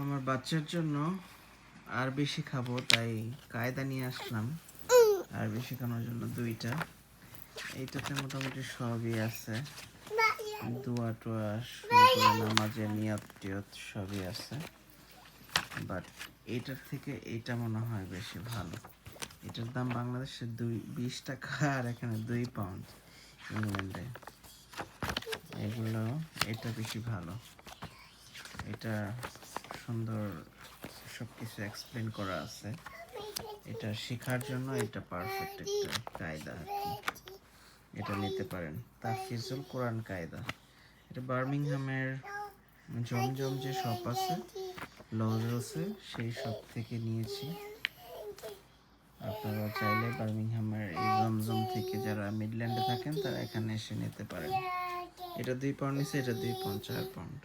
আমার বাচ্চার জন্য আর বেশি খাবো তাই কায়দা নিয়ে আসলাম। আর বেশি খাওয়ার জন্য দুইটা। এইটাতে মোটামুটি সবই আছে, দোয়া টোয়া শুরু করে নামাজের নিয়ত টিয়ত সবই আছে। বাট এইটার থেকে এইটা মনে হয় বেশি ভালো। এটার দাম বাংলাদেশে 20 টাকা আর এখানে 2 পাউন্ড ইংল্যান্ডে। এগুলো এটা বেশি ভালো। এটা সুন্দর সব কিছু এক্সপ্লেন করা আছে। এটা শেখার জন্য এটা পারফেক্ট একটা কায়দা আর কি। এটা নিতে পারেন, তাফিজুল কোরআন কায়দা। এটা বার্মিংহামের জমজম যে শপ আছে লজেসে, সেই শপ থেকে নিয়েছি। আপনারা চাইলে বার্মিংহামের এই জমজম থেকে যারা মিডল্যান্ডে থাকেন তারা এখানে এসে নিতে পারেন। এটা 2 পাউন্ড নিচ্ছে, এটা 2 পাউন্ড 4 পাউন্ড।